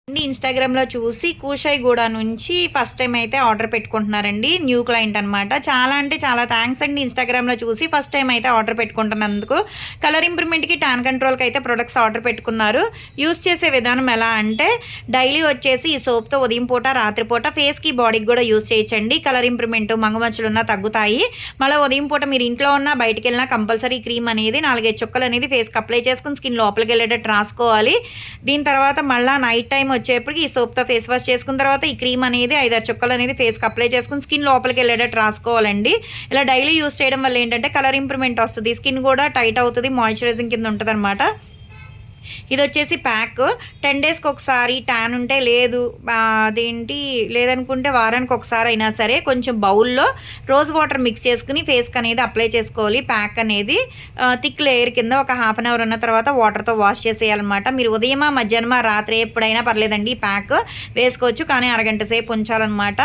ఇన్‌స్టాగ్రామ్‌లో చూసి కూషాయిగూడ నుంచి ఫస్ట్ టైమ్ అయితే ఆర్డర్ పెట్టుకుంటున్నారండి. న్యూ క్లయింట్ అనమాట. చాలా అంటే చాలా థాంక్స్ అండి. ఇన్‌స్టాగ్రామ్‌లో చూసి ఫస్ట్ టైమ్ అయితే ఆర్డర్ పెట్టుకుంటున్నందుకు. కలర్ ఇంప్రూవ్‌మెంట్‌కి, టాన్ కంట్రోల్‌కి అయితే ప్రొడక్ట్స్ ఆర్డర్ పెట్టుకున్నారు. యూజ్ చేసే విధానం ఎలా అంటే డైలీ వచ్చేసి ఈ సోప్‌తో ఉదయం పూట, రాత్రి పూట ఫేస్‌కి, బాడీకి కూడా యూజ్ చేయొచ్చండి. కలర్ ఇంప్రూవ్‌మెంట్, మంగుమచ్చలున్నా తగ్గుతాయి. మళ్ళీ ఉదయం పూట మీరు ఇంట్లో ఉన్నా, బయటికెళ్ళినా కంపల్సరీ క్రీమ్ అనేది 4, 5 చుక్కలు అనేది ఫేస్‌కి అప్లై చేసుకొని స్కిన్ లోపలికి వెళ్ళేటట్టు రాసుకోవాలి. దీని తర్వాత మళ్ళా నైట్ టైమ్ వచ్చేప్పటికి ఈ సోప్‌తో ఫేస్ వాష్ చేసుకున్న తర్వాత ఈ క్రీమ్ అనేది 5, 6 చుక్కలు అనేది ఫేస్‌కి అప్లై చేసుకొని స్కిన్ లోపలికి వెళ్ళేటట్టు రాసుకోవాలండి. ఇలా డైలీ యూజ్ చేయడం వల్ల ఏంటంటే కలర్ ఇంప్రూవ్‌మెంట్ వస్తది. స్కిన్ కూడా టైట్ అవుతది. మాయిశ్చరైజింగ్ కింద ఉంటదనమాట. ఇదొచ్చేసి ప్యాక్ 10 డేస్‌కి ఒకసారి ట్యాన్ ఉంటే లేదు అదేంటి లేదనుకుంటే వారానికి ఒకసారి అయినా సరే కొంచెం బౌల్‌లో రోజ్ వాటర్ మిక్స్ చేసుకొని ఫేస్‌కి అనేది అప్లై చేసుకోవాలి. ప్యాక్ అనేది థిక్ లేయర్ కింద ఒక హాఫ్ అన్ అవర్ ఉన్న తర్వాత వాటర్‌తో వాష్ చేసేయాలన్నమాట. మీరు ఉదయమా, మధ్యాహ్నమా, రాత్రి ఎప్పుడైనా పర్లేదండి ఈ ప్యాక్ వేసుకోవచ్చు. కానీ అరగంట సేపు ఉంచాలన్నమాట.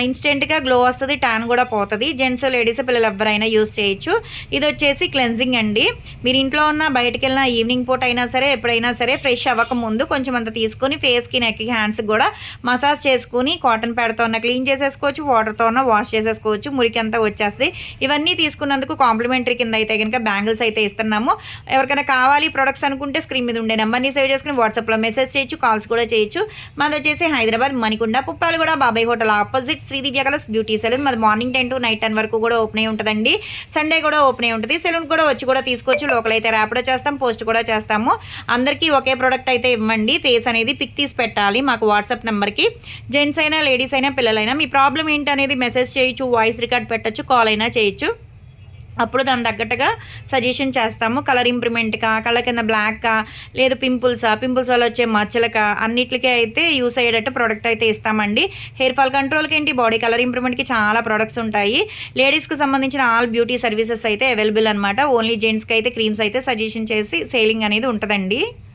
ఇన్‌స్టెంట్‌గా గ్లో వస్తది. ట్యాన్ కూడా పోతది. జెంట్స్, లేడీస్, పిల్లలు ఎవ్వరైనా యూజ్ చేయొచ్చు. ఇదొచ్చేసి క్లెన్జింగ్ అండి. మీరు ఇంట్లో ఉన్నా, బయటికెళ్ళినా, ఈవినింగ్ పూట అయినా సరే ఎప్పుడైనా సరే ఫ్రెష్ అవ్వకముందు కొంచెం అంత తీసుకొని ఫేస్‌కి, నెక్‌కి, హ్యాండ్స్‌కి కూడా మసాజ్ చేసుకొని కాటన్ ప్యాడ్‌తో అన్నా క్లీన్ చేసేసుకోవచ్చు. వాటర్‌తో అన్నా వాష్ చేసేసుకోవచ్చు. మురికి అంతా వచ్చేస్తది. ఇవన్నీ తీసుకున్నందుకు కాంప్లిమెంటరీ కింద అయితే గనుక బ్యాంగిల్స్ అయితే ఇస్తున్నాము. ఎవరికైనా కావాలి ప్రొడక్ట్స్ అనుకుంటే స్క్రీన్ మీద ఉండే నెంబర్‌ని సేవ్ చేసుకొని వాట్సాప్‌లో మెసేజ్ చేయొచ్చు. కాల్స్ కూడా చేయొచ్చు. మాదొచ్చేసి Hyderabad Manikonda, Puppalaguda, Babai hotel opposite Sridivya colours beauty salon. మాది మార్నింగ్ 10 to నైట్ 10 వరకు కూడా ఓపెన్ అయి ఉంటదండి. సండే కూడా ఓపెన్ అయి ఉంటది. సెలూన్ కూడా వచ్చి కూడా తీసుకోవచ్చు. లోకల్ అయితే ర్యాపిడో చేస్తాం, పోస్ట్ కూడా చేస్తాము. అందరికీ ఒకే ప్రోడక్ట్ అయితే ఇవ్వండి. ఫేస్ అనేది పిక్ తీసి పెట్టాలి మాకు వాట్సాప్ నెంబర్‌కి. జెంట్స్ అయినా, లేడీస్ అయినా, పిల్లలైనా మీ ప్రాబ్లమ్ ఏంటనేది మెసేజ్ చేయొచ్చు, వాయిస్ రికార్డ్ పెట్టొచ్చు, కాల్ అయినా చేయొచ్చు. అప్పుడు దానికి తగ్గట్టుగా సజెషన్ చేస్తాము. కలర్ ఇంప్రూవ్‌మెంట్‌కా, కళ్ళ కింద బ్లాక్‌కా, లేదు పింపుల్స్ వల్ల వచ్చే మచ్చలకా అన్నిట్లికి అయితే యూస్ అయ్యేటట్టు ప్రోడక్ట్ అయితే ఇస్తామండి. హెయిర్ ఫాల్ కంట్రోల్‌కి ఏంటి, బాడీ కలర్ ఇంప్రూవ్‌మెంట్‌కి చాలా ప్రొడక్ట్స్ ఉంటాయి. లేడీస్‌కి సంబంధించిన ఆల్ బ్యూటీ సర్వీసెస్ అయితే అవైలబుల్ అనమాట. ఓన్లీ జెంట్స్‌కి అయితే క్రీమ్స్ అయితే సజెషన్ చేసి సేలింగ్ అనేది ఉంటదండి.